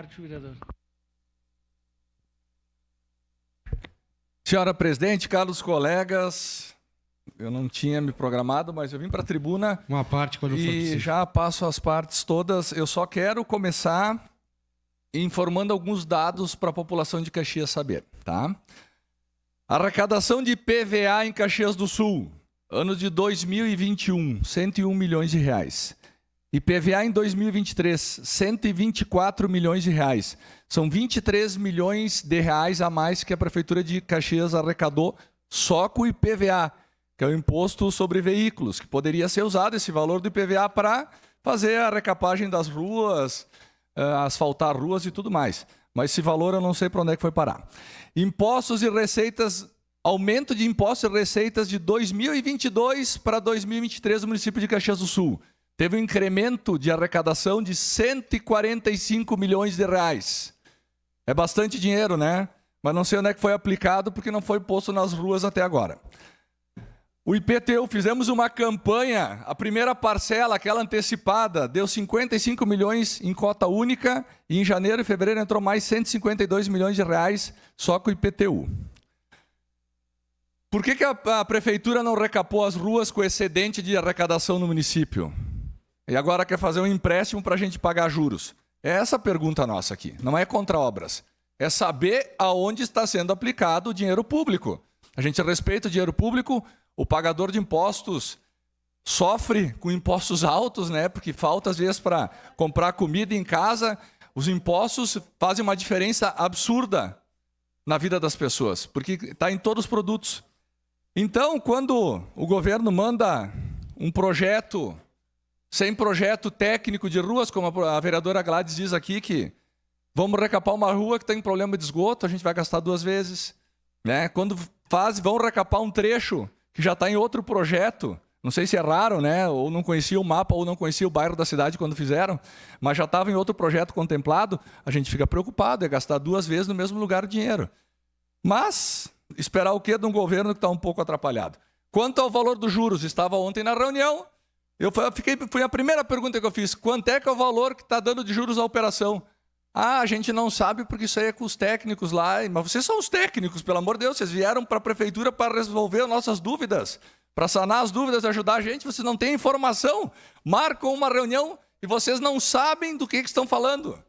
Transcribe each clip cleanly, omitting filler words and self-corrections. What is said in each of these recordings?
parte, vereador. Senhora presidente, caros colegas, eu não tinha me programado, mas eu vim para a tribuna Uma parte quando for possível. já passo as partes todas. Eu só quero começar informando alguns dados para a população de Caxias saber, tá? Arrecadação de PVA em Caxias do Sul, ano de 2021, 101 milhões de reais. IPVA em 2023, 124 milhões de reais. São 23 milhões de reais a mais que a Prefeitura de Caxias arrecadou só com o IPVA, que é o Imposto sobre Veículos, que poderia ser usado esse valor do IPVA para fazer a recapagem das ruas, asfaltar ruas e tudo mais. Mas esse valor eu não sei para onde é que foi parar. Impostos e receitas, aumento de impostos e receitas de 2022 para 2023 no município de Caxias do Sul. Teve um incremento de arrecadação de 145 milhões de reais. É bastante dinheiro, né? Mas não sei onde é que foi aplicado porque não foi posto nas ruas até agora. O IPTU, fizemos uma campanha, a primeira parcela, aquela antecipada, deu 55 milhões em cota única e em janeiro e fevereiro entrou mais 152 milhões de reais só com o IPTU. Por que a prefeitura não recapou as ruas com excedente de arrecadação no município? E agora quer fazer um empréstimo para a gente pagar juros? É essa a pergunta nossa aqui. Não é contra obras. É saber aonde está sendo aplicado o dinheiro público. A gente respeita o dinheiro público, o pagador de impostos sofre com impostos altos, né? Porque falta às vezes para comprar comida em casa. Os impostos fazem uma diferença absurda na vida das pessoas, porque está em todos os produtos. Então, quando o governo manda um projeto sem projeto técnico de ruas, como a vereadora Gladys diz aqui, que vamos recapar uma rua que tem problema de esgoto, a gente vai gastar 2 vezes. Né? Quando vão recapar um trecho que já está em outro projeto, não sei se erraram, né? Ou não conhecia o mapa, ou não conhecia o bairro da cidade quando fizeram, mas já estava em outro projeto contemplado, a gente fica preocupado, é gastar 2 vezes no mesmo lugar o dinheiro. Mas, esperar o quê de um governo que está um pouco atrapalhado? Quanto ao valor dos juros, estava ontem na reunião, foi a primeira pergunta que eu fiz. Quanto é que é o valor que está dando de juros à operação? A gente não sabe porque isso aí é com os técnicos lá. Mas vocês são os técnicos, pelo amor de Deus. Vocês vieram para a prefeitura para resolver nossas dúvidas, para sanar as dúvidas, ajudar a gente. Vocês não têm informação. Marcam uma reunião e vocês não sabem do que estão falando.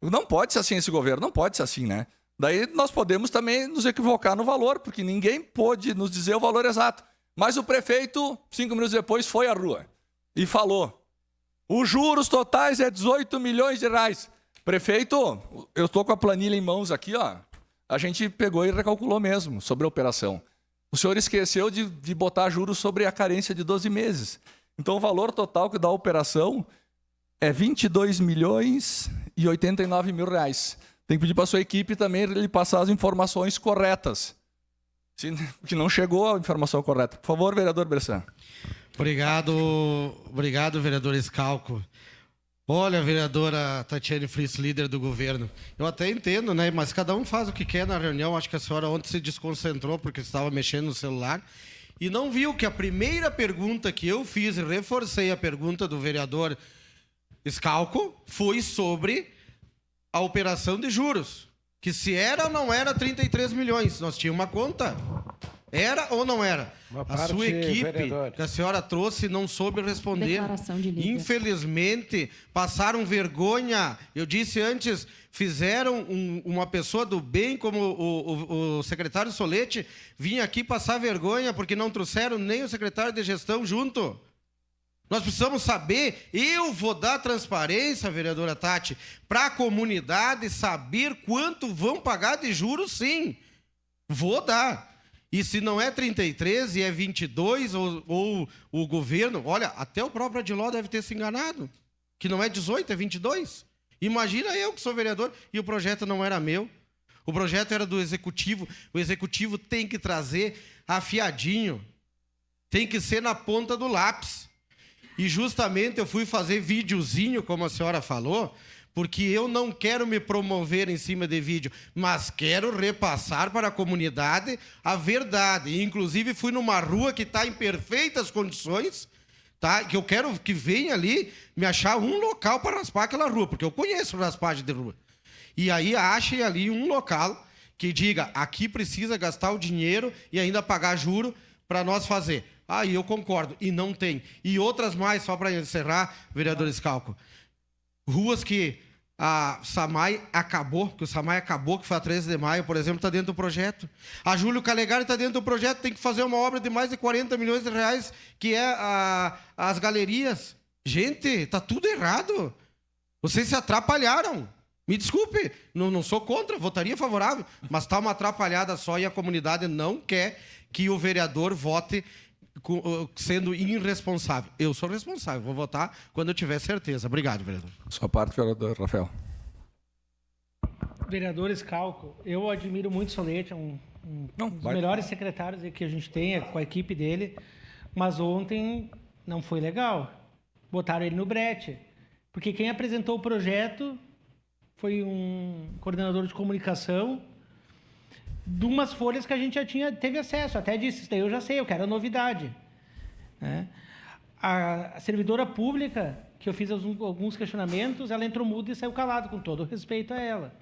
Não pode ser assim esse governo, não pode ser assim, né? Daí nós podemos também nos equivocar no valor, porque ninguém pôde nos dizer o valor exato. Mas o prefeito, 5 minutos depois, foi à rua e falou: os juros totais é 18 milhões de reais. Prefeito, eu estou com a planilha em mãos aqui, ó. A gente pegou e recalculou mesmo sobre a operação. O senhor esqueceu de botar juros sobre a carência de 12 meses. Então o valor total que dá a operação é 22 milhões e 89 mil reais. Tem que pedir para a sua equipe também ele passar as informações corretas. Que não chegou a informação correta. Por favor, vereador Bressan. Obrigado, vereador Scalco. Olha, vereadora Tatiane Fritz, líder do governo. Eu até entendo, né? Mas cada um faz o que quer na reunião. Acho que a senhora ontem se desconcentrou porque estava mexendo no celular e não viu que a primeira pergunta que eu fiz, e reforcei a pergunta do vereador Scalco, foi sobre a operação de juros. Que se era ou não era 33 milhões. Nós tínhamos uma conta. Era ou não era? A sua equipe, vereador, que a senhora trouxe, não soube responder. Infelizmente, passaram vergonha. Eu disse antes, fizeram uma pessoa do bem, como o secretário Solete, vinha aqui passar vergonha porque não trouxeram nem o secretário de gestão junto. Nós precisamos saber, eu vou dar transparência, vereadora Tati, para a comunidade saber quanto vão pagar de juros, sim. Vou dar. E se não é 33 e é 22, ou o governo... Olha, até o próprio Adiló deve ter se enganado, que não é 18, é 22. Imagina eu que sou vereador e o projeto não era meu. O projeto era do Executivo. O Executivo tem que trazer afiadinho. Tem que ser na ponta do lápis. E justamente eu fui fazer videozinho, como a senhora falou, porque eu não quero me promover em cima de vídeo, mas quero repassar para a comunidade a verdade. E, inclusive, fui numa rua que está em perfeitas condições, tá? Que eu quero que venha ali me achar um local para raspar aquela rua, porque eu conheço raspagem de rua. E aí achem ali um local que diga, aqui precisa gastar o dinheiro e ainda pagar juro para nós fazer. Aí eu concordo, e não tem. E outras mais, só para encerrar, vereador Schalco. Ruas que a SAMAI acabou, que o SAMAI acabou, que foi a 13 de maio, por exemplo, está dentro do projeto. A Júlio Calegari está dentro do projeto, tem que fazer uma obra de mais de 40 milhões de reais, que é as galerias. Gente, está tudo errado. Vocês se atrapalharam. Me desculpe, não sou contra, votaria favorável, mas está uma atrapalhada só e a comunidade não quer que o vereador vote sendo irresponsável. Eu sou responsável, vou votar quando eu tiver certeza. Obrigado, vereador. Sua parte, vereador Rafael. Vereador Schalco, eu admiro muito o Solete, é um dos melhores secretários que a gente tem, com a equipe dele, mas ontem não foi legal. Botaram ele no brete, porque quem apresentou o projeto foi um coordenador de comunicação de umas folhas que a gente já teve acesso. Até disse, isso daí eu já sei, eu quero a novidade. Né? A servidora pública, que eu fiz alguns questionamentos, ela entrou muda e saiu calada, com todo o respeito a ela.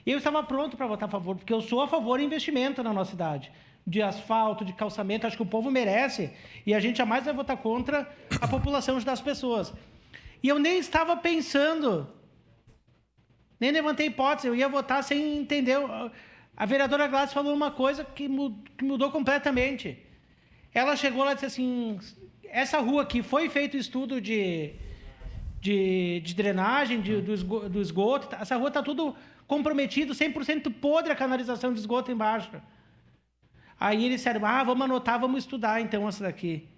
Eu estava pronto para votar a favor, porque eu sou a favor de investimento na nossa cidade. De asfalto, de calçamento, acho que o povo merece, e a gente jamais vai votar contra a população das pessoas. E eu nem estava pensando, nem levantei hipótese, eu ia votar sem entender. A vereadora Gladys falou uma coisa que mudou completamente. Ela chegou lá e disse assim, essa rua aqui foi feito estudo de drenagem, do esgoto, essa rua está tudo comprometido, 100% podre a canalização de esgoto embaixo. Aí eles disseram, vamos anotar, vamos estudar então essa daqui.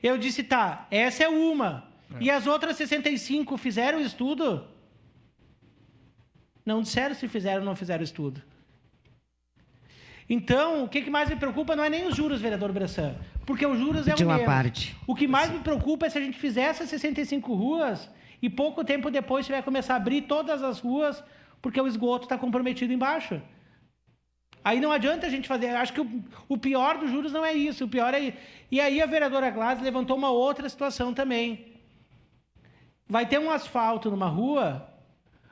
Eu disse, tá, essa é uma. E as outras 65 fizeram estudo? Não disseram se fizeram ou não fizeram estudo. Então, o que mais me preocupa não é nem os juros, vereador Bressan, porque os juros é o mesmo. Parte. O que mais me preocupa é se a gente fizer essas 65 ruas e pouco tempo depois você vai começar a abrir todas as ruas porque o esgoto está comprometido embaixo. Aí não adianta a gente fazer. Acho que o pior dos juros não é isso. O pior é... E aí a vereadora Gladys levantou uma outra situação também. Vai ter um asfalto numa rua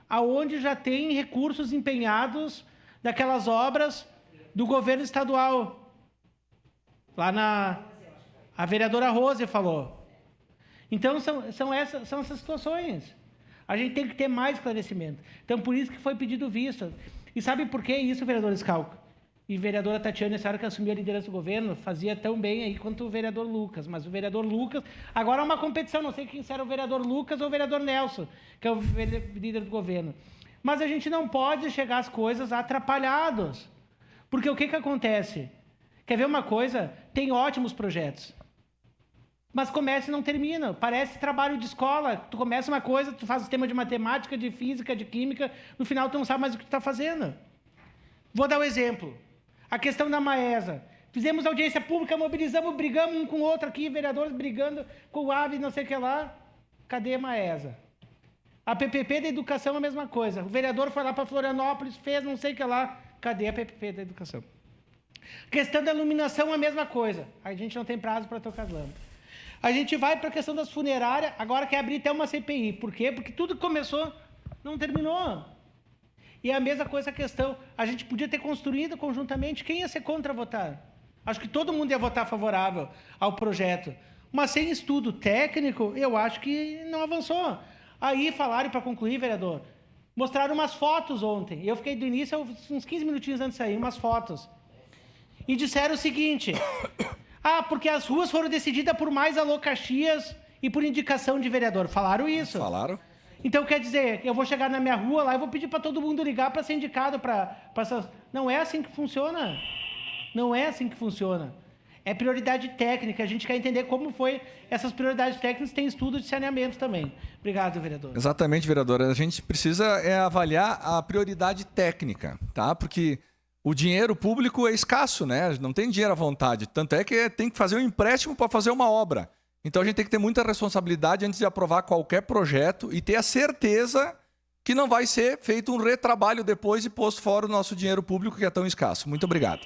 aonde já tem recursos empenhados daquelas obras do governo estadual. Lá a vereadora Rose falou. Então, são essas situações. A gente tem que ter mais esclarecimento. Então, por isso que foi pedido vista. E sabe por que isso, vereador Schalco? E vereadora Tatiana, essa hora que assumiu a liderança do governo, fazia tão bem aí quanto o vereador Lucas. Mas o vereador Lucas... Agora é uma competição, não sei quem será o vereador Lucas ou o vereador Nelson, que é o líder do governo. Mas a gente não pode chegar às coisas atrapalhados. Porque o que acontece? Quer ver uma coisa? Tem ótimos projetos. Mas começa e não termina. Parece trabalho de escola. Tu começa uma coisa, tu faz o tema de matemática, de física, de química, no final tu não sabe mais o que tu está fazendo. Vou dar um exemplo. A questão da Maesa. Fizemos audiência pública, mobilizamos, brigamos um com o outro aqui, vereadores brigando com o AVE, não sei o que lá. Cadê a Maesa? A PPP da educação é a mesma coisa. O vereador foi lá para Florianópolis, fez não sei o que lá. Cadê a PPP da educação? Questão da iluminação é a mesma coisa. A gente não tem prazo para trocar as lâmpadas. A gente vai para a questão das funerárias, agora quer abrir até uma CPI. Por quê? Porque tudo que começou não terminou. E é a mesma coisa a questão. A gente podia ter construído conjuntamente. Quem ia ser contra votar? Acho que todo mundo ia votar favorável ao projeto. Mas sem estudo técnico, eu acho que não avançou. Aí falaram, para concluir, vereador, mostraram umas fotos ontem. Eu fiquei do início, uns 15 minutinhos antes de sair, umas fotos. E disseram o seguinte... porque as ruas foram decididas por mais alocaxias e por indicação de vereador. Falaram isso. Falaram. Então, quer dizer, eu vou chegar na minha rua lá e vou pedir para todo mundo ligar para ser indicado para essas... Não é assim que funciona. Não é assim que funciona. É prioridade técnica. A gente quer entender como foi essas prioridades técnicas. Tem estudo de saneamento também. Obrigado, vereador. Exatamente, vereador. A gente precisa avaliar a prioridade técnica, tá? Porque o dinheiro público é escasso, né? Não tem dinheiro à vontade. Tanto é que tem que fazer um empréstimo para fazer uma obra. Então a gente tem que ter muita responsabilidade antes de aprovar qualquer projeto e ter a certeza que não vai ser feito um retrabalho depois e posto fora o nosso dinheiro público que é tão escasso. Muito obrigado.